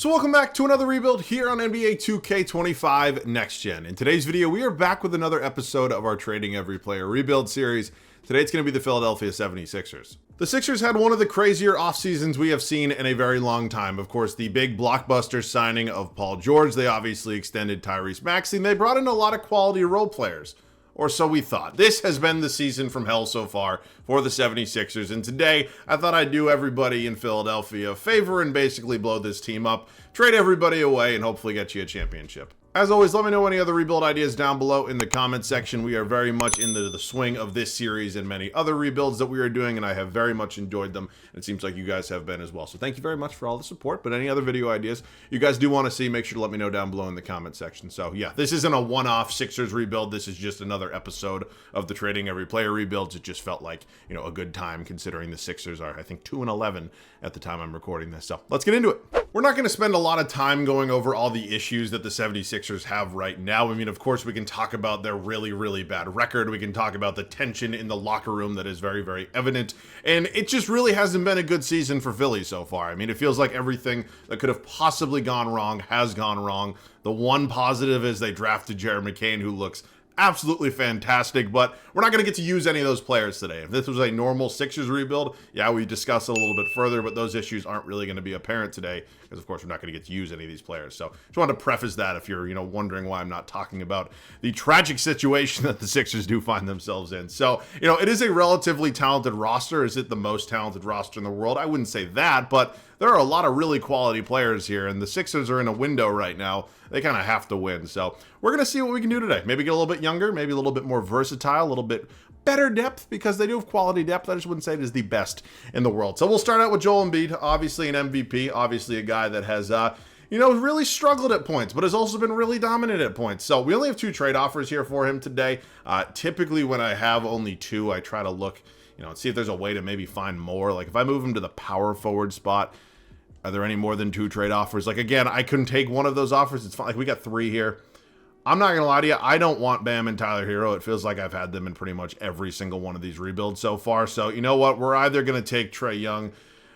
So welcome back to another rebuild here on NBA 2K25 Next Gen. In today's video, we are back with another episode of our Trading Every Player rebuild series. Today it's going to be the Philadelphia 76ers. The Sixers had one of the crazier off seasons we have seen in a very long time. Of course, the big blockbuster signing of Paul George. They obviously extended Tyrese Maxey, and they brought in a lot of quality role players. Or so we thought. This has been the season from hell so far for the 76ers. And today, I thought I'd do everybody in Philadelphia a favor and basically blow this team up, trade everybody away, and hopefully get you a championship. As always, let me know any other rebuild ideas down below in the comment section. We are very much into the swing of this series and many other rebuilds that we are doing, and I have very much enjoyed them. It seems like you guys have been as well. So thank you very much for all the support, but any other video ideas you guys do want to see, make sure to let me know down below in the comment section. So yeah, this isn't a one-off Sixers rebuild. This is just another episode of the Trading Every Player rebuilds. It just felt like, you know, a good time considering the Sixers are, I think, 2-11 at the time I'm recording this. So let's get into it. We're not going to spend a lot of time going over all the issues that the 76ers have right now. I mean, of course, we can talk about their really, really bad record. We can talk about the tension in the locker room that is very, very evident. And it just really hasn't been a good season for Philly so far. I mean, it feels like everything that could have possibly gone wrong has gone wrong. The one positive is they drafted Jared McCain, who looks absolutely fantastic, but we're not going to get to use any of those players today. If this was a normal Sixers rebuild, yeah, we discuss it a little bit further, but those issues aren't really going to be apparent today because, of course, we're not going to get to use any of these players. So just wanted to preface that if you're, wondering why I'm not talking about the tragic situation that the Sixers do find themselves in. So, it is a relatively talented roster. Is it the most talented roster in the world? I wouldn't say that, but there are a lot of really quality players here, and the Sixers are in a window right now. They kind of have to win. So we're going to see what we can do today. Maybe get a little bit younger, maybe a little bit more versatile, a little bit better depth, because they do have quality depth. I just wouldn't say it is the best in the world. So we'll start out with Joel Embiid, obviously an MVP, obviously a guy that has, really struggled at points, but has also been really dominant at points. So we only have 2 trade offers here for him today. Typically when I have only 2, I try to look, and see if there's a way to maybe find more. Like if I move him to the power forward spot, are there any more than 2 trade offers? Like, again, I couldn't take one of those offers. It's fine. Like, we got 3 here. I'm not going to lie to you. I don't want Bam and Tyler Hero. It feels like I've had them in pretty much every single one of these rebuilds so far. So, you know what? We're either going to take Trae Young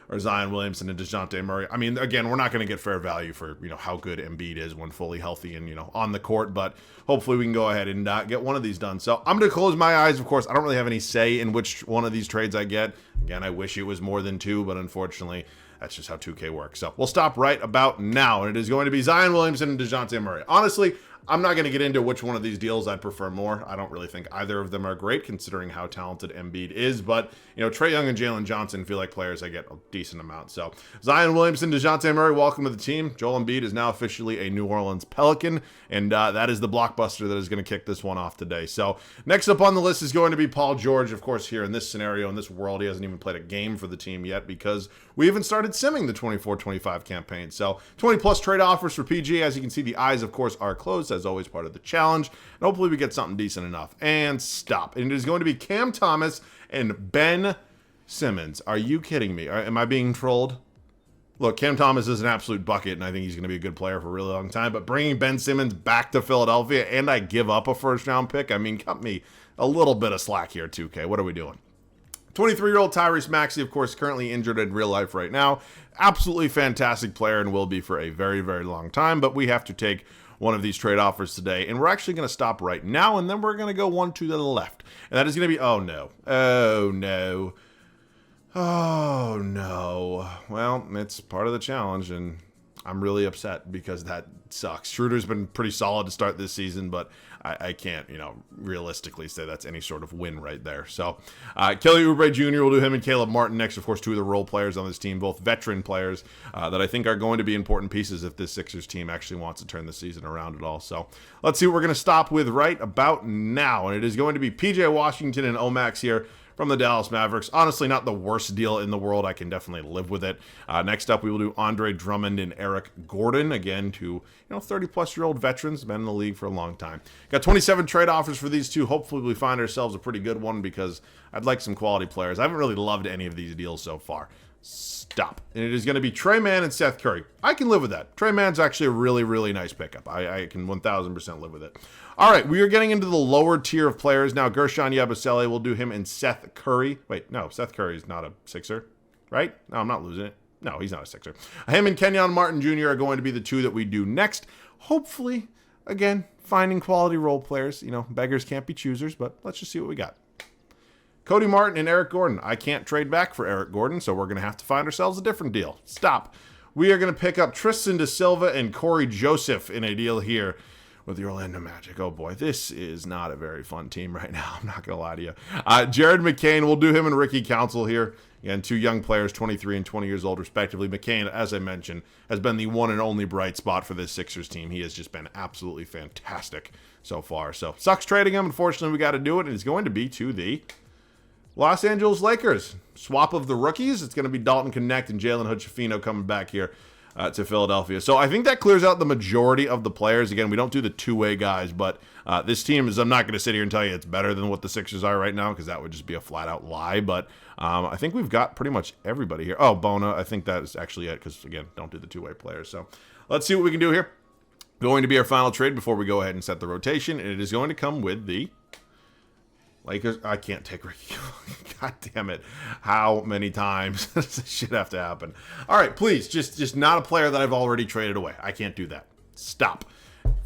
or Zion Williamson and DeJounte Murray. I mean, again, we're not going to get fair value for, how good Embiid is when fully healthy and, on the court. But hopefully we can go ahead and get one of these done. So I'm going to close my eyes. Of course, I don't really have any say in which one of these trades I get. Again, I wish it was more than 2, but unfortunately, that's just how 2K works. So we'll stop right about now. And it is going to be Zion Williamson and DeJounte Murray. Honestly, I'm not going to get into which one of these deals I'd prefer more. I don't really think either of them are great considering how talented Embiid is. But, Trae Young and Jalen Johnson feel like players I get a decent amount. So Zion Williamson, DeJounte Murray, welcome to the team. Joel Embiid is now officially a New Orleans Pelican. And that is the blockbuster that is going to kick this one off today. So next up on the list is going to be Paul George. Of course, here in this scenario, in this world, he hasn't even played a game for the team yet because we haven't started simming the 24-25 campaign. So 20-plus trade offers for PG. As you can see, the eyes, of course, are closed, as always part of the challenge. And hopefully we get something decent enough. And stop. And it is going to be Cam Thomas and Ben Simmons. Are you kidding me? Am I being trolled? Look, Cam Thomas is an absolute bucket, and I think he's going to be a good player for a really long time. But bringing Ben Simmons back to Philadelphia, and I give up a first-round pick, I mean, cut me a little bit of slack here, 2K. What are we doing? 23-year-old Tyrese Maxey, of course, currently injured in real life right now. Absolutely fantastic player and will be for a very, very long time. But we have to take one of these trade offers today. And we're actually going to stop right now, and then we're going to go 1 to the left. And that is going to be, oh, no. Oh, no. Oh, no. Well, it's part of the challenge, and I'm really upset because that sucks. Schroeder's been pretty solid to start this season, but I can't, realistically say that's any sort of win right there. So Kelly Oubre Jr. will do him and Caleb Martin next. Of course, 2 of the role players on this team, both veteran players that I think are going to be important pieces if this Sixers team actually wants to turn the season around at all. So let's see what we're going to stop with right about now. And it is going to be PJ Washington and Omax here from the Dallas Mavericks. Honestly, not the worst deal in the world. I can definitely live with it. Next up, we will do Andre Drummond and Eric Gordon. Again, 2 30-plus-year-old veterans, been in the league for a long time. Got 27 trade offers for these 2. Hopefully, we find ourselves a pretty good one because I'd like some quality players. I haven't really loved any of these deals so far. Stop. And it is going to be Trey Mann and Seth Curry. I can live with that. Trey Mann's actually a really, really nice pickup. I can 1,000% live with it. All right, we are getting into the lower tier of players now. Gershon Yabusele, we'll do him and Seth Curry. Wait, no, Seth Curry is not a Sixer, right? No, I'm not losing it. No, he's not a Sixer. Him and Kenyon Martin Jr. are going to be the two that we do next. Hopefully, again, finding quality role players. You know, beggars can't be choosers, but let's just see what we got. Cody Martin and Eric Gordon. I can't trade back for Eric Gordon, so we're going to have to find ourselves a different deal. Stop. We are going to pick up Tristan Da Silva and Corey Joseph in a deal here with the Orlando Magic. Oh boy, this is not a very fun team right now. I'm not going to lie to you. Jared McCain, we'll do him and Ricky Council here. Again, two young players, 23 and 20 years old, respectively. McCain, as I mentioned, has been the one and only bright spot for this Sixers team. He has just been absolutely fantastic so far. So, sucks trading him. Unfortunately, we got to do it, and it's going to be to the Los Angeles Lakers. Swap of the rookies. It's going to be Dalton Connect and Jalen Hood-Schifino coming back here to Philadelphia. So I think that clears out the majority of the players. Again, we don't do the two-way guys, but this team is, I'm not going to sit here and tell you it's better than what the Sixers are right now, because that would just be a flat-out lie. But I think we've got pretty much everybody here. Oh, Bona, I think that is actually it, because, again, don't do the two-way players. So let's see what we can do here. Going to be our final trade before we go ahead and set the rotation, and it is going to come with the Lakers. I can't take Ricky. God damn it. How many times does this shit have to happen? All right, please, just not a player that I've already traded away. I can't do that. Stop.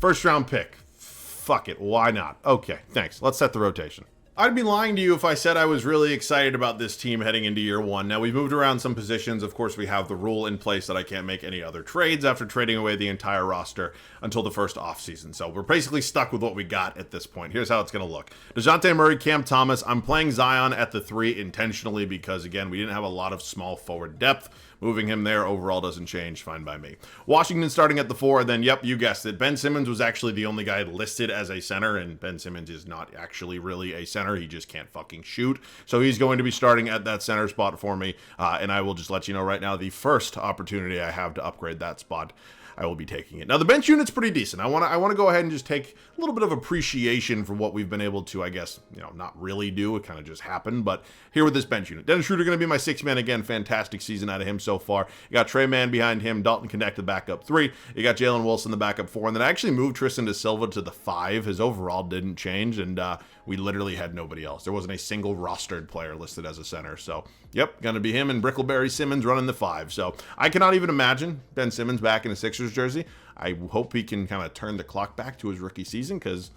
First round pick. Fuck it. Why not? Okay, thanks. Let's set the rotation. I'd be lying to you if I said I was really excited about this team heading into year one. Now, we've moved around some positions. Of course, we have the rule in place that I can't make any other trades after trading away the entire roster until the first offseason. So we're basically stuck with what we got at this point. Here's how it's going to look. DeJounte Murray, Cam Thomas. I'm playing Zion at the 3 intentionally because, again, we didn't have a lot of small forward depth. Moving him there overall doesn't change. Fine by me. Washington starting at the 4. And then, yep, you guessed it. Ben Simmons was actually the only guy listed as a center, and Ben Simmons is not actually really a center. He just can't fucking shoot. So he's going to be starting at that center spot for me. And I will just let you know right now, the first opportunity I have to upgrade that spot, I will be taking it. Now, the bench unit's pretty decent. I want to go ahead and just take a little bit of appreciation for what we've been able to, I guess, not really do. It kind of just happened. But here with this bench unit, Dennis Schroeder going to be my 6th man again. Fantastic season out of him so far. You got Trey Mann behind him. Dalton Connect, the backup 3. You got Jalen Wilson, the backup 4. And then I actually moved Tristan Da Silva to the 5. His overall didn't change. And we literally had nobody else. There wasn't a single rostered player listed as a center. So, yep, going to be him and Brickleberry Simmons running the 5. So I cannot even imagine Ben Simmons back in a Sixers jersey. I hope he can kind of turn the clock back to his rookie season, because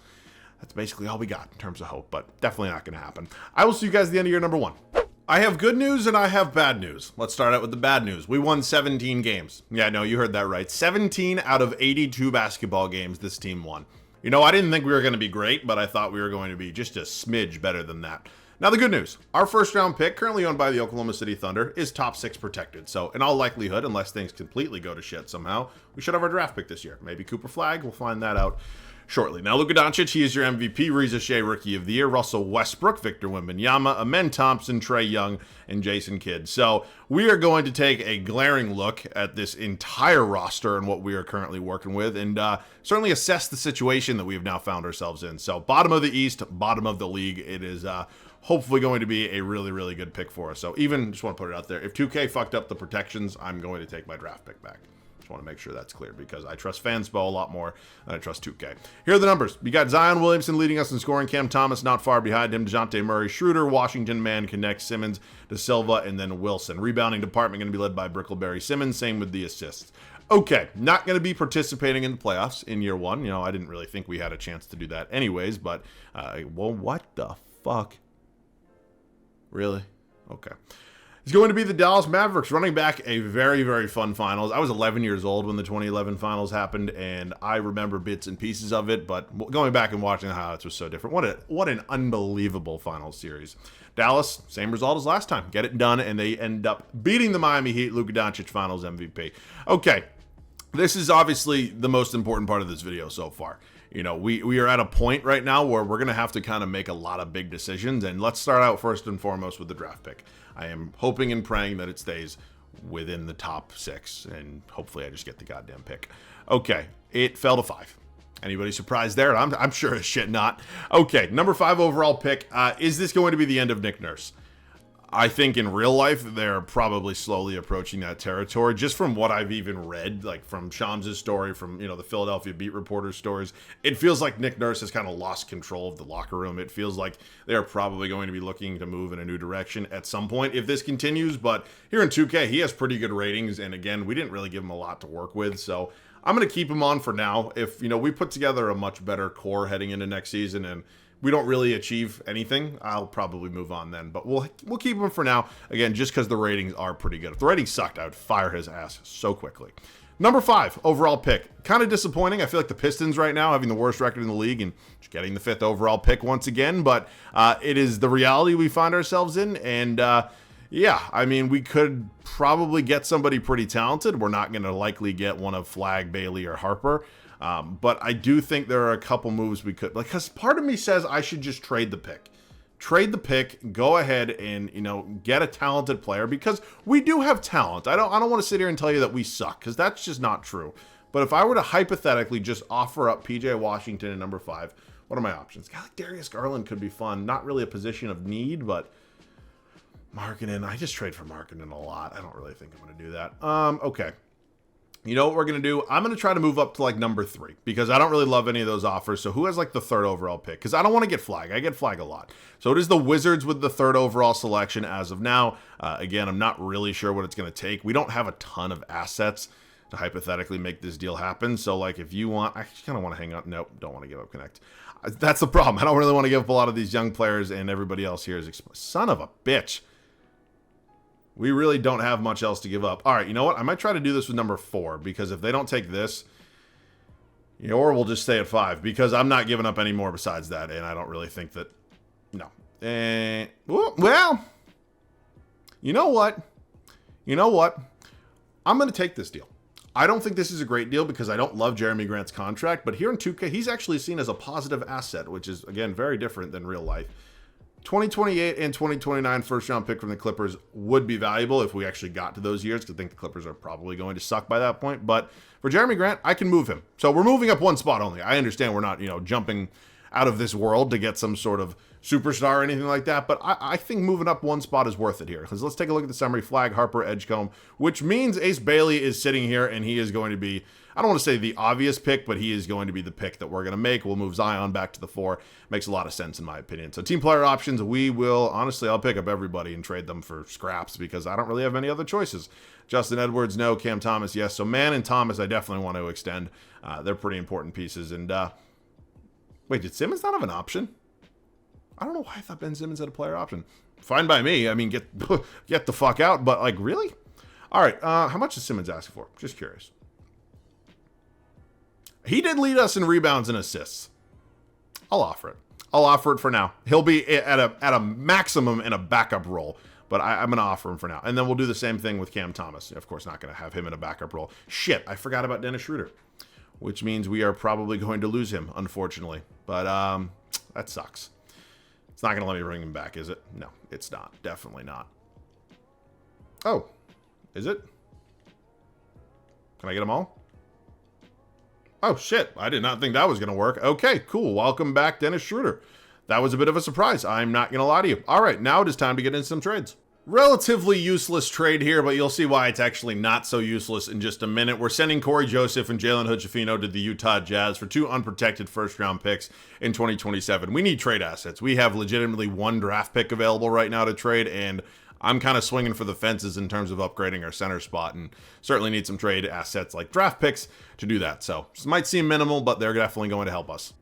that's basically all we got in terms of hope, but definitely not going to happen. I will see you guys at the end of year number 1. I have good news and I have bad news. Let's start out with the bad news. We won 17 games. Yeah, no, you heard that right. 17 out of 82 basketball games this team won. You know, I didn't think we were going to be great, but I thought we were going to be just a smidge better than that. Now, the good news, our first round pick, currently owned by the Oklahoma City Thunder, is top 6 protected. So in all likelihood, unless things completely go to shit somehow, we should have our draft pick this year. Maybe Cooper Flagg, we'll find that out shortly. Now, Luka Doncic, he is your MVP, Reza Shea Rookie of the Year, Russell Westbrook, Victor Wembanyama, Amen Thompson, Trae Young, and Jason Kidd. So we are going to take a glaring look at this entire roster and what we are currently working with, and certainly assess the situation that we have now found ourselves in. So bottom of the East, bottom of the league, it is hopefully going to be a really, really good pick for us. So even, just want to put it out there, if 2K fucked up the protections, I'm going to take my draft pick back. Just want to make sure that's clear, because I trust Fanspo a lot more than I trust 2K. Here are the numbers. You got Zion Williamson leading us in scoring, Cam Thomas not far behind him, DeJounte Murray, Schroeder, Washington, Mann, Connect, Simmons, Da Silva, and then Wilson. Rebounding department going to be led by Brickleberry Simmons, same with the assists. Okay, not going to be participating in the playoffs in year 1. I didn't really think we had a chance to do that anyways, but, well, what the fuck? Really? Okay. It's going to be the Dallas Mavericks, running back a very, very fun finals. I was 11 years old when the 2011 finals happened, and I remember bits and pieces of it, but going back and watching the highlights was so different. What an unbelievable finals series. Dallas, same result as last time. Get it done, and they end up beating the Miami Heat. Luka Doncic, finals MVP. Okay, this is obviously the most important part of this video so far. We are at a point right now where we're going to have to kind of make a lot of big decisions. And let's start out first and foremost with the draft pick. I am hoping and praying that it stays within the top 6. And hopefully I just get the goddamn pick. Okay, it fell to 5. Anybody surprised there? I'm sure as shit not. Okay, number 5 overall pick. Is this going to be the end of Nick Nurse? I think in real life, they're probably slowly approaching that territory, just from what I've even read, like from Shams' story, from, the Philadelphia beat reporter stories. It feels like Nick Nurse has kind of lost control of the locker room. It feels like they're probably going to be looking to move in a new direction at some point if this continues. But here in 2K, he has pretty good ratings. And again, we didn't really give him a lot to work with. So I'm going to keep him on for now. If, we put together a much better core heading into next season and we don't really achieve anything, I'll probably move on then. But we'll keep him for now, again, just because the ratings are pretty good. If the ratings sucked, I would fire his ass so quickly. Number 5, overall pick. Kind of disappointing. I feel like the Pistons right now, having the worst record in the league and just getting the 5th overall pick once again. But it is the reality we find ourselves in. And yeah, I mean, we could probably get somebody pretty talented. We're not going to likely get one of Flagg, Bailey, or Harper. But I do think there are a couple moves we could, because part of me says I should just trade the pick. Trade the pick, go ahead and, get a talented player, because we do have talent. I don't want to sit here and tell you that we suck, because that's just not true. But if I were to hypothetically just offer up PJ Washington at number 5, what are my options? A guy like Darius Garland could be fun. Not really a position of need, but Markkanen, I just trade for Markkanen a lot. I don't really think I'm going to do that. Okay. You know what we're going to do? I'm going to try to move up to like number 3 because I don't really love any of those offers. So who has like the 3rd overall pick? Because I don't want to get Flagg. I get Flagg a lot. So it is the Wizards with the 3rd overall selection as of now. Again, I'm not really sure what it's going to take. We don't have a ton of assets to hypothetically make this deal happen. So like if you want, I kind of want to hang up. Nope, don't want to give up Connect. That's the problem. I don't really want to give up a lot of these young players, and everybody else here is son of a bitch. We really don't have much else to give up. All right, you know what? I might try to do this with number 4, because if they don't take this, or we'll just stay at 5, because I'm not giving up any more besides that, and I don't really think that, no. Well, you know what? I'm going to take this deal. I don't think this is a great deal because I don't love Jeremy Grant's contract, but here in 2K, he's actually seen as a positive asset, which is, again, very different than real life. 2028 and 2029 first-round pick from the Clippers would be valuable if we actually got to those years, because I think the Clippers are probably going to suck by that point. But for Jeremy Grant, I can move him. So we're moving up one spot only. I understand we're not, jumping out of this world to get some sort of superstar or anything like that, but I think moving up one spot is worth it here. Because let's take a look at the summary. Flagg, Harper, Edgecombe, which means Ace Bailey is sitting here, and he is going to be, I don't want to say the obvious pick, but he is going to be the pick that we're going to make. We'll move Zion back to the 4. Makes a lot of sense in my opinion. So team player options, we will, honestly, I'll pick up everybody and trade them for scraps because I don't really have any other choices. Justin Edwards, no. Cam Thomas, yes. So Mann and Thomas, I definitely want to extend. They're pretty important pieces. And wait, did Simmons not have an option? I don't know why I thought Ben Simmons had a player option. Fine by me. I mean, get the fuck out. But like, really? All right. How much is Simmons asking for? Just curious. He did lead us in rebounds and assists. I'll offer it. I'll offer it for now. He'll be at a maximum in a backup role, but I'm going to offer him for now. And then we'll do the same thing with Cam Thomas. Of course, not going to have him in a backup role. Shit, I forgot about Dennis Schroeder, which means we are probably going to lose him, unfortunately. But that sucks. It's not going to let me bring him back, is it? No, it's not. Definitely not. Oh, is it? Can I get them all? Oh, shit. I did not think that was going to work. Okay, cool. Welcome back, Dennis Schroeder. That was a bit of a surprise. I'm not going to lie to you. All right, now it is time to get into some trades. Relatively useless trade here, but you'll see why it's actually not so useless in just a minute. We're sending Corey Joseph and Jalen Hood-Schifino to the Utah Jazz for 2 unprotected first-round picks in 2027. We need trade assets. We have legitimately 1 draft pick available right now to trade, and I'm kind of swinging for the fences in terms of upgrading our center spot, and certainly need some trade assets like draft picks to do that. So this might seem minimal, but they're definitely going to help us.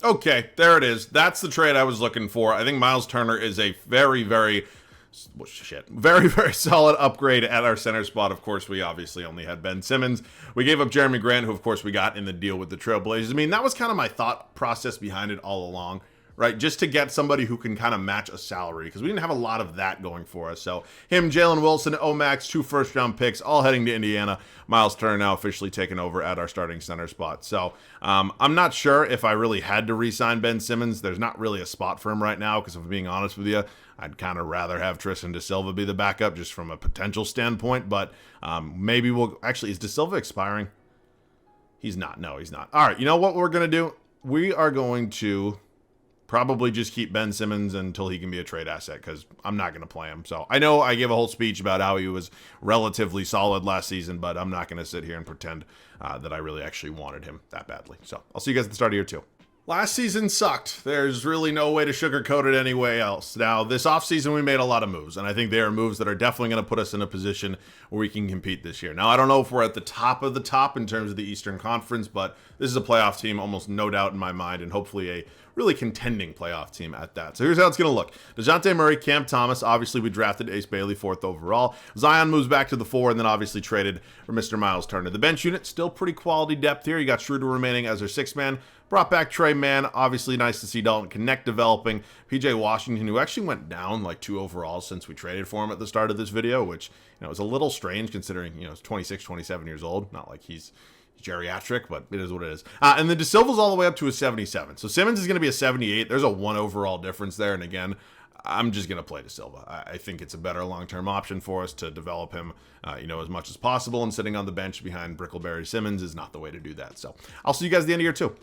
Okay, there it is. That's the trade I was looking for. I think Miles Turner is a very, very solid upgrade at our center spot. Of course, we obviously only had Ben Simmons. We gave up Jeremy Grant, who of course we got in the deal with the Trailblazers. I mean, that was kind of my thought process behind it all along. Right, just to get somebody who can kind of match a salary, because we didn't have a lot of that going for us. So him, Jalen Wilson, Omax, 2 first-round picks, all heading to Indiana. Miles Turner now officially taken over at our starting center spot. So I'm not sure if I really had to re-sign Ben Simmons. There's not really a spot for him right now, because if I'm being honest with you, I'd kind of rather have Tristan Da Silva be the backup just from a potential standpoint. But maybe we'll... Actually, is Da Silva expiring? He's not. No, he's not. All right, you know what we're going to do? We are going to... probably just keep Ben Simmons until he can be a trade asset because I'm not going to play him. So I know I gave a whole speech about how he was relatively solid last season, but I'm not going to sit here and pretend that I really actually wanted him that badly. So I'll see you guys at the start of year 2. Last season sucked. There's really no way to sugarcoat it any way else. Now, this offseason, we made a lot of moves, and I think they are moves that are definitely going to put us in a position where we can compete this year. Now, I don't know if we're at the top of the top in terms of the Eastern Conference, but this is a playoff team, almost no doubt in my mind, and hopefully a really contending playoff team at that. So here's how it's going to look. DeJounte Murray, Cam Thomas. Obviously, we drafted Ace Bailey 4th overall. Zion moves back to the 4, and then obviously traded for Mr. Miles Turner. The bench unit, still pretty quality depth here. You got Schroeder remaining as their 6th man. Brought back Trey Mann. Obviously, nice to see Dalton Connect developing. PJ Washington, who actually went down like 2 overall since we traded for him at the start of this video, which was a little strange considering he's 26, 27 years old. Not like he's geriatric, but it is what it is. And then De Silva's all the way up to a 77. So Simmons is going to be a 78. There's a 1 overall difference there. And again, I'm just going to play De Silva. I think it's a better long-term option for us to develop him, as much as possible. And sitting on the bench behind Brickleberry Simmons is not the way to do that. So I'll see you guys at the end of year 2.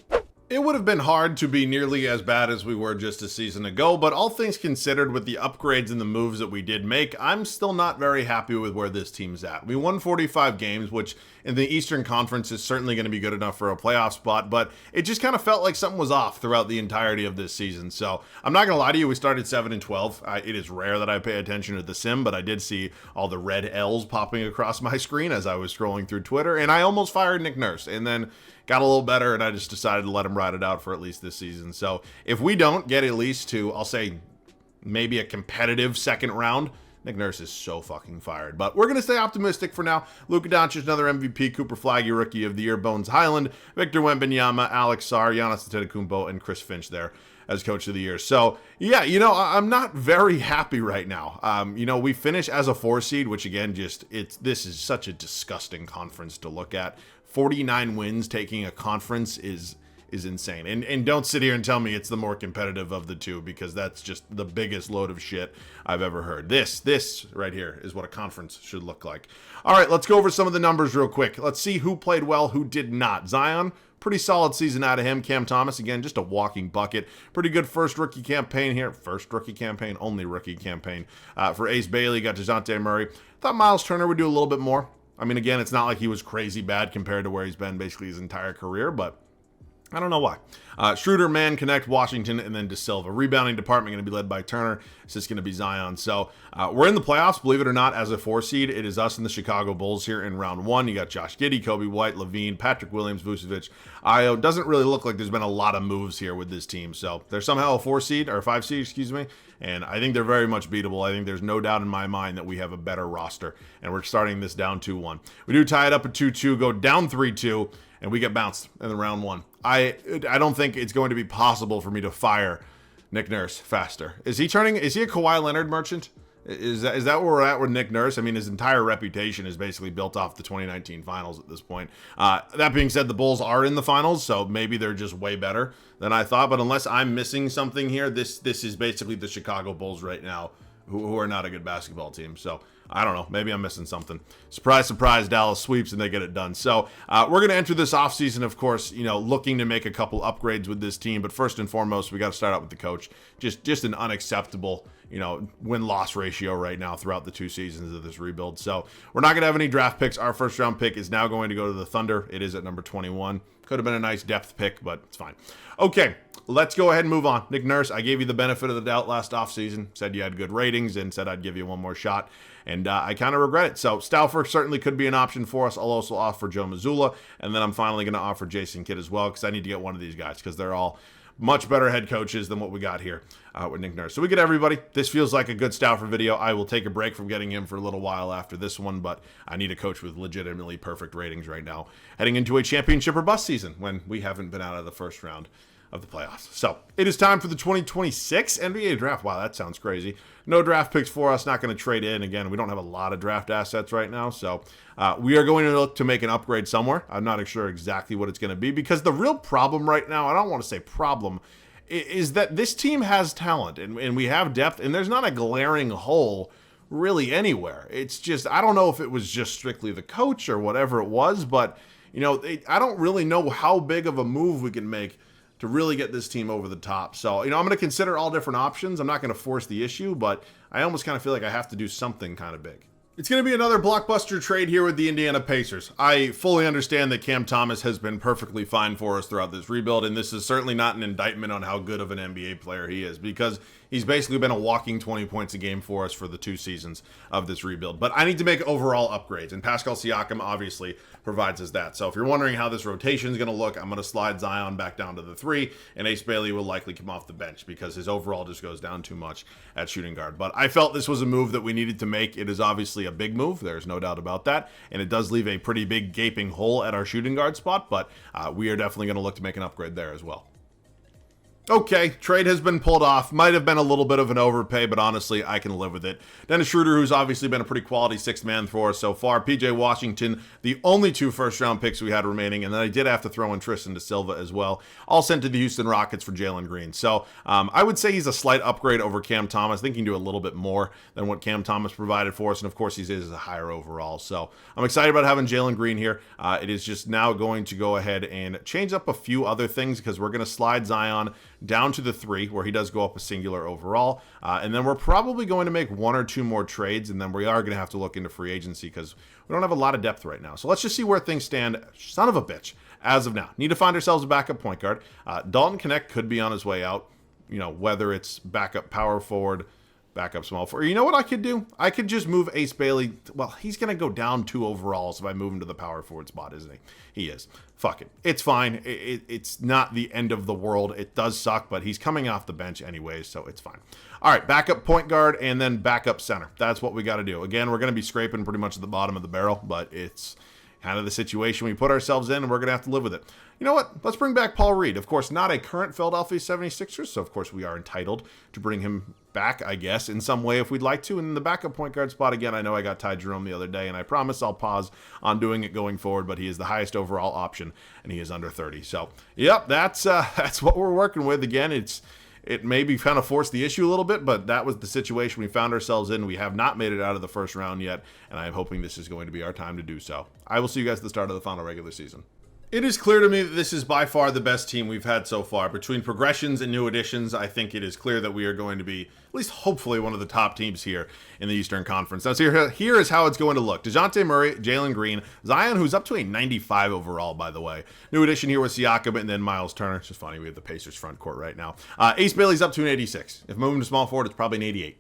It would have been hard to be nearly as bad as we were just a season ago, but all things considered, with the upgrades and the moves that we did make, I'm still not very happy with where this team's at. We won 45 games, which in the Eastern Conference is certainly going to be good enough for a playoff spot, but it just kind of felt like something was off throughout the entirety of this season. So I'm not going to lie to you, we started 7-12. It is rare that I pay attention to the sim, but I did see all the red L's popping across my screen as I was scrolling through Twitter, and I almost fired Nick Nurse, and then got a little better, and I just decided to let him ride it out for at least this season. So if we don't get at least to, I'll say, maybe a competitive 2nd round, Nick Nurse is so fucking fired. But we're going to stay optimistic for now. Luka Doncic, another MVP, Cooper Flaggy, Rookie of the Year, Bones Highland, Victor Wembanyama, Alex Sarr, Giannis Antetokounmpo, and Chris Finch there as Coach of the Year. So, yeah, I'm not very happy right now. We finish as a 4 seed, which again, this is such a disgusting conference to look at. 49 wins taking a conference is insane. And don't sit here and tell me it's the more competitive of the two, because that's just the biggest load of shit I've ever heard. This right here is what a conference should look like. All right, let's go over some of the numbers real quick. Let's see who played well, who did not. Zion, pretty solid season out of him. Cam Thomas, again, just a walking bucket. Pretty good first rookie campaign here. Only rookie campaign. For Ace Bailey, got DeJounte Murray. Thought Miles Turner would do a little bit more. I mean, again, it's not like he was crazy bad compared to where he's been basically his entire career, but I don't know why. Schroeder, Mann, Connect, Washington, and then De Silva. Rebounding department going to be led by Turner. It's just going to be Zion. So we're in the playoffs, believe it or not, as a 4 seed. It is us and the Chicago Bulls here in round 1. You got Josh Giddey, Kobe White, Levine, Patrick Williams, Vucevic, Ayo. Doesn't really look like there's been a lot of moves here with this team. So they're somehow a 4 seed, or 5 seed, excuse me. And I think they're very much beatable. I think there's no doubt in my mind that we have a better roster. And we're starting this down 2-1. We do tie it up at 2-2, go down 3-2. And we get bounced in the round 1. I don't think it's going to be possible for me to fire Nick Nurse faster. Is he a Kawhi Leonard merchant? Is that where we're at with Nick Nurse? I mean, his entire reputation is basically built off the 2019 finals at this point. That being said, the Bulls are in the finals, so maybe they're just way better than I thought. But unless I'm missing something here, this is basically the Chicago Bulls right now, who are not a good basketball team. So I don't know. Maybe I'm missing something. Surprise, surprise, Dallas sweeps and they get it done. So we're going to enter this offseason, of course, looking to make a couple upgrades with this team. But first and foremost, we got to start out with the coach. Just an unacceptable, win-loss ratio right now throughout the 2 seasons of this rebuild. So we're not going to have any draft picks. Our first round pick is now going to go to the Thunder. It is at number 21. Could have been a nice depth pick, but it's fine. Okay, let's go ahead and move on. Nick Nurse, I gave you the benefit of the doubt last offseason. Said you had good ratings and said I'd give you one more shot. And I kind of regret it. So Stauffer certainly could be an option for us. I'll also offer Joe Mazzulla. And then I'm finally going to offer Jason Kidd as well, because I need to get one of these guys, because they're all much better head coaches than what we got here with Nick Nurse. So we get everybody. This feels like a good Stauffer video. I will take a break from getting him for a little while after this one, but I need a coach with legitimately perfect ratings right now, heading into a championship or bust season when we haven't been out of the first round of the playoffs. So it is time for the 2026 NBA draft. Wow, that sounds crazy. No draft picks for us. Not going to trade in. Again, we don't have a lot of draft assets right now. So we are going to look to make an upgrade somewhere. I'm not sure exactly what it's going to be, because the real problem right now, I don't want to say problem, is that this team has talent and we have depth, and there's not a glaring hole really anywhere. It's just, I don't know if it was just strictly the coach or whatever it was, but I don't really know how big of a move we can make to really get this team over the top. So, I'm going to consider all different options. I'm not going to force the issue, but I almost kind of feel like I have to do something kind of big. It's going to be another blockbuster trade here with the Indiana Pacers. I fully understand that Cam Thomas has been perfectly fine for us throughout this rebuild, and this is certainly not an indictment on how good of an NBA player he is, because he's basically been a walking 20 points a game for us for the 2 seasons of this rebuild. But I need to make overall upgrades, and Pascal Siakam obviously provides us that. So if you're wondering how this rotation is going to look, I'm going to slide Zion back down to the 3, and Ace Bailey will likely come off the bench because his overall just goes down too much at shooting guard. But I felt this was a move that we needed to make. It is obviously a big move. There's no doubt about that. And it does leave a pretty big gaping hole at our shooting guard spot, but we are definitely going to look to make an upgrade there as well. Okay, trade has been pulled off. Might have been a little bit of an overpay, but honestly, I can live with it. Dennis Schroeder, who's obviously been a pretty quality 6th man for us so far. PJ Washington, the only 2 first-round picks we had remaining, and then I did have to throw in Tristan da Silva as well, all sent to the Houston Rockets for Jalen Green. So I would say he's a slight upgrade over Cam Thomas. I think he can do a little bit more than what Cam Thomas provided for us, and of course, he is a higher overall. So I'm excited about having Jalen Green here. It is just now going to go ahead and change up a few other things because we're going to slide Zion down to the 3, where he does go up a singular overall. And then we're probably going to make 1 or 2 more trades, and then we are going to have to look into free agency because we don't have a lot of depth right now. So let's just see where things stand, son of a bitch, as of now. Need to find ourselves a backup point guard. Dalton Knecht could be on his way out, whether it's backup power forward, backup small forward. You know what I could do? I could just move Ace Bailey. Well, he's going to go down 2 overalls if I move him to the power forward spot, isn't he? He is. Fuck it. It's fine. It's not the end of the world. It does suck, but he's coming off the bench anyways, so it's fine. All right, backup point guard and then backup center. That's what we got to do. Again, we're going to be scraping pretty much at the bottom of the barrel, but it's kind of the situation we put ourselves in, and we're going to have to live with it. You know what? Let's bring back Paul Reed. Of course, not a current Philadelphia 76ers, so of course we are entitled to bring him back, I guess, in some way if we'd like to. And in the backup point guard spot, again, I know I got Ty Jerome the other day, and I promise I'll pause on doing it going forward, but he is the highest overall option, and he is under 30. So, yep, that's what we're working with. Again, it maybe kind of forced the issue a little bit, but that was the situation we found ourselves in. We have not made it out of the first round yet, and I am hoping this is going to be our time to do so. I will see you guys at the start of the final regular season. It is clear to me that this is by far the best team we've had so far. Between progressions and new additions, I think it is clear that we are going to be, at least hopefully, one of the top teams here in the Eastern Conference. Now, so here is how it's going to look. DeJounte Murray, Jalen Green, Zion, who's up to a 95 overall, by the way. New addition here with Siakam, and then Miles Turner. It's just funny, we have the Pacers front court right now. Ace Bailey's up to an 86. If moving to small forward, it's probably an 88.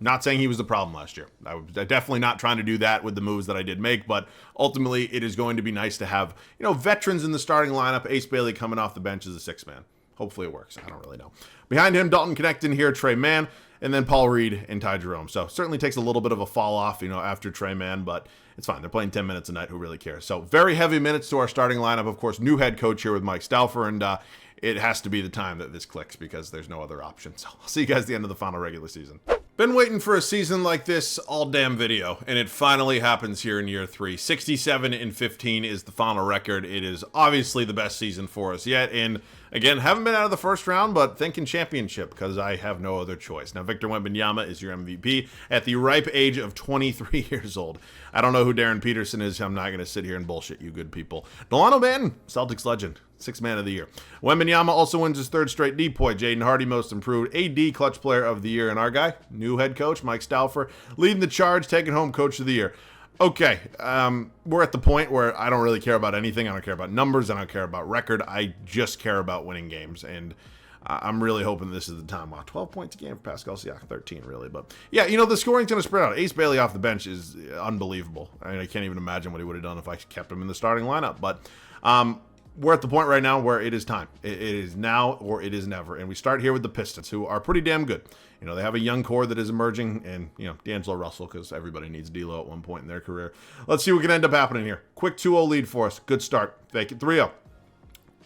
Not saying he was the problem last year. I was definitely not trying to do that with the moves that I did make, but ultimately it is going to be nice to have, veterans in the starting lineup. Ace Bailey coming off the bench as a 6th man. Hopefully it works. I don't really know. Behind him, Dalton Knecht in here, Trey Mann, and then Paul Reed and Ty Jerome. So certainly takes a little bit of a fall off, after Trey Mann, but it's fine. They're playing 10 minutes a night. Who really cares? So very heavy minutes to our starting lineup. Of course, new head coach here with Mike Stauffer, and it has to be the time that this clicks because there's no other option. So I'll see you guys at the end of the final regular season. Been waiting for a season like this all damn video, and it finally happens here in year 3. 67-15 is the final record. It is obviously the best season for us yet, and again, haven't been out of the first round, but thinking championship because I have no other choice. Now, Victor Wembanyama is your MVP at the ripe age of 23 years old. I don't know who Darren Peterson is. I'm not going to sit here and bullshit you good people. Delano Banton, Celtics legend. 6th man of the year. Wembanyama also wins his 3rd straight D-point. Jaden Hardy, most improved. AD, clutch player of the year. And our guy, new head coach, Mike Stauffer, leading the charge, taking home coach of the year. Okay, we're at the point where I don't really care about anything. I don't care about numbers. I don't care about record. I just care about winning games. And I'm really hoping this is the time. Wow, 12 points a game for Pascal Siakam, 13 really. But yeah, the scoring's going to spread out. Ace Bailey off the bench is unbelievable. I mean, I can't even imagine what he would have done if I kept him in the starting lineup. But we're at the point right now where it is time. It is now or it is never. And we start here with the Pistons, who are pretty damn good. They have a young core that is emerging, and, D'Angelo Russell, because everybody needs D'Lo at one point in their career. Let's see what can end up happening here. Quick 2-0 lead for us. Good start. Fake it 3-0.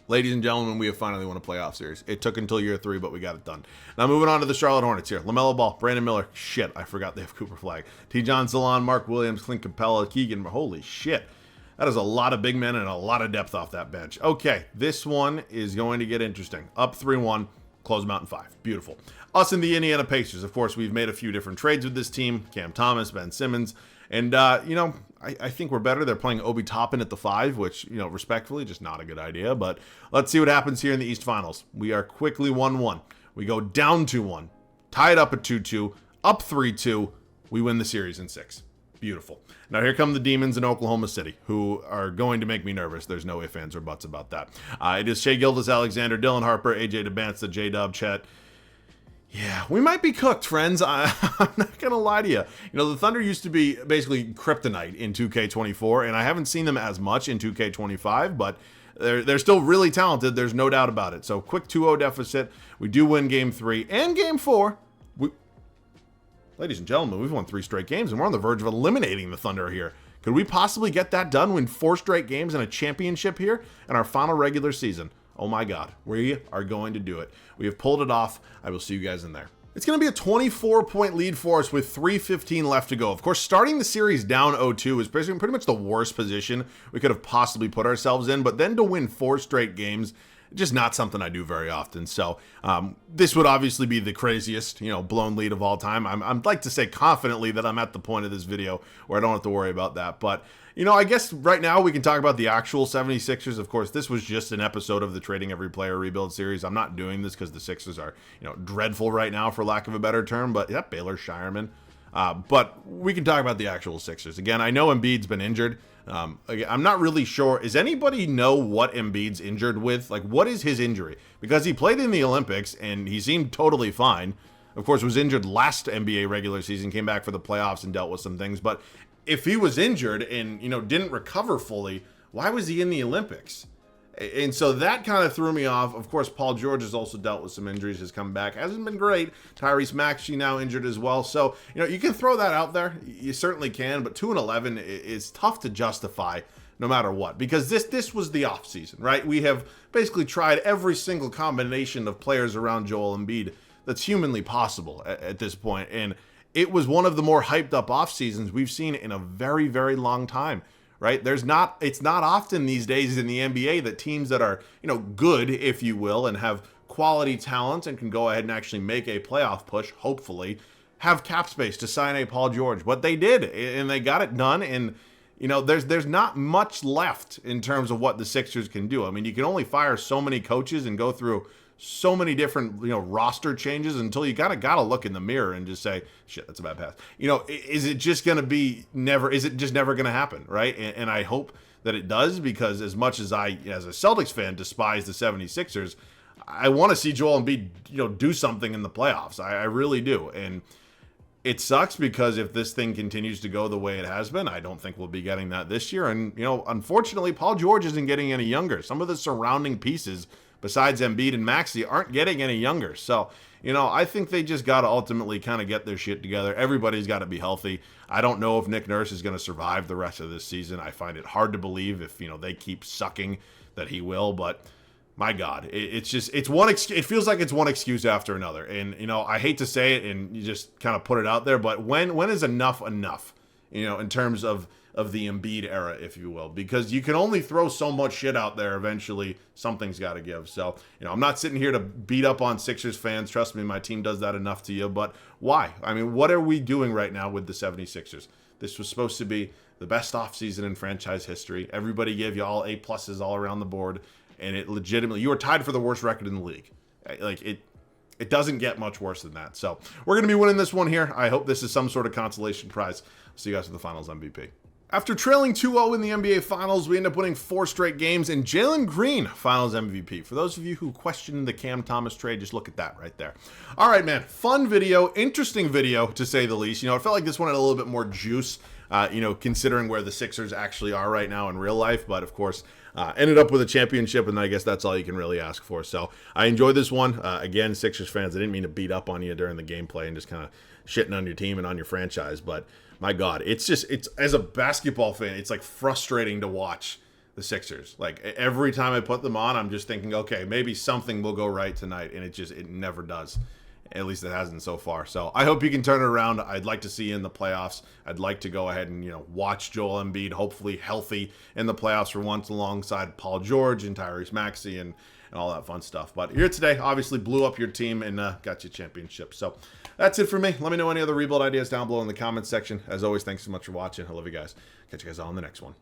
Ladies and gentlemen, we have finally won a playoff series. It took until year 3, but we got it done. Now moving on to the Charlotte Hornets here. LaMelo Ball, Brandon Miller. Shit, I forgot they have Cooper Flag. T. Salon, Mark Williams, Clint Capella, Keegan. Holy shit. That is a lot of big men and a lot of depth off that bench. Okay, this one is going to get interesting. Up 3-1, close them out in 5. Beautiful. Us and the Indiana Pacers. Of course, we've made a few different trades with this team. Cam Thomas, Ben Simmons, And, you know, I think we're better. They're playing Obi Toppin at the 5, which, you know, respectfully, just not a good idea. But let's see what happens here in the East Finals. We are quickly 1-1. We go down 2-1, tied up at 2-2, up 3-2. We win the series in 6. Beautiful. Now here come the Demons in Oklahoma City, who are going to make me nervous. There's no ifs, ands, or buts about that. It is Shea Gildas, Alexander, Dylan Harper, AJ DeBance, J-Dub, Chet. Yeah, we might be cooked, friends. I'm not going to lie to you. You know, the Thunder used to be basically kryptonite in 2K24, and I haven't seen them as much in 2K25, but they're still really talented. There's no doubt about it. So, quick 2-0 deficit. We do win Game 3 and Game 4. Ladies and gentlemen, we've won 3 straight games, and we're on the verge of eliminating the Thunder here. Could we possibly get that done, win 4 straight games and a championship here in our final regular season? Oh my God, we are going to do it. We have pulled it off. I will see you guys in there. It's going to be a 24-point lead for us with 3:15 left to go. Of course, starting the series down 0-2 is pretty much the worst position we could have possibly put ourselves in, but then to win 4 straight games, just not something I do very often. So this would obviously be the craziest, you know, blown lead of all time. I'd like to say confidently that I'm at the point of this video where I don't have to worry about that. But, you know, I guess right now we can talk about the actual 76ers. Of course, this was just an episode of the Trading Every Player Rebuild series. I'm not doing this because the Sixers are, you know, dreadful right now, for lack of a better term. But, yeah, Baylor Shireman. But we can talk about the actual Sixers. Again, I know Embiid's been injured. I'm not really sure. Does anybody know what Embiid's injured with? Like, what is his injury? Because he played in the Olympics, and he seemed totally fine. Of course, was injured last NBA regular season, came back for the playoffs and dealt with some things. But if he was injured and, you know, didn't recover fully, why was he in the Olympics? And so that kind of threw me off. Of course, Paul George has also dealt with some injuries, has come back. Hasn't been great. Tyrese Maxey now injured as well. So, you know, you can throw that out there. You certainly can. But 2-11 is tough to justify no matter what. Because this was the offseason, right? We have basically tried every single combination of players around Joel Embiid that's humanly possible at this point. And it was one of the more hyped up off seasons we've seen in a very, very long time. Right? It's not often these days in the NBA that teams that are, you know, good, if you will, and have quality talent and can go ahead and actually make a playoff push, hopefully, have cap space to sign a Paul George. But they did, and they got it done. And, you know, there's not much left in terms of what the Sixers can do. I mean, you can only fire so many coaches and go through so many different, you know, roster changes until you gotta look in the mirror and just say, shit, that's a bad pass. You know, is it just gonna be never? Is it just never gonna happen, right? And I hope that it does, because as much as I, as a Celtics fan, despise the 76ers, I want to see Joel Embiid, you know, do something in the playoffs. I really do. And it sucks because if this thing continues to go the way it has been, I don't think we'll be getting that this year. And, you know, unfortunately, Paul George isn't getting any younger. Some of the surrounding pieces besides Embiid and Maxey aren't getting any younger. So, you know, I think they just got to ultimately kind of get their shit together. Everybody's got to be healthy. I don't know if Nick Nurse is going to survive the rest of this season. I find it hard to believe, if, you know, they keep sucking, that he will. But my God, it feels like it's one excuse after another. And, you know, I hate to say it and you just kind of put it out there, but when is enough, you know, in terms of the Embiid era, if you will, because you can only throw so much shit out there. Eventually something's got to give. So, you know, I'm not sitting here to beat up on Sixers fans. Trust me, my team does that enough to you. But why? I mean, what are we doing right now with the 76ers? This was supposed to be the best offseason in franchise history. Everybody gave you all A+ all around the board, and it legitimately, you were tied for the worst record in the league. Like, it doesn't get much worse than that. So we're going to be winning this one here. I hope this is some sort of consolation prize. See you guys with the Finals MVP. After trailing 2-0 in the NBA Finals, we end up winning 4 straight games, and Jalen Green, Finals MVP. For those of you who questioned the Cam Thomas trade, just look at that right there. All right, man, fun video, interesting video, to say the least. You know, it felt like this one had a little bit more juice, you know, considering where the Sixers actually are right now in real life. But, of course, ended up with a championship, and I guess that's all you can really ask for. So I enjoyed this one. Again, Sixers fans, I didn't mean to beat up on you during the gameplay and just kind of shitting on your team and on your franchise, but my God, it's as a basketball fan, it's like frustrating to watch the Sixers. Like, every time I put them on, I'm just thinking, okay, maybe something will go right tonight, and it never does. At least it hasn't so far. So I hope you can turn it around. I'd like to see you in the playoffs. I'd like to go ahead and, you know, watch Joel Embiid hopefully healthy in the playoffs for once, alongside Paul George and Tyrese Maxey and and all that fun stuff. But here today, obviously blew up your team and got you a championship. So that's it for me. Let me know any other rebuild ideas down below in the comments section. As always, thanks so much for watching. I love you guys. Catch you guys all in the next one.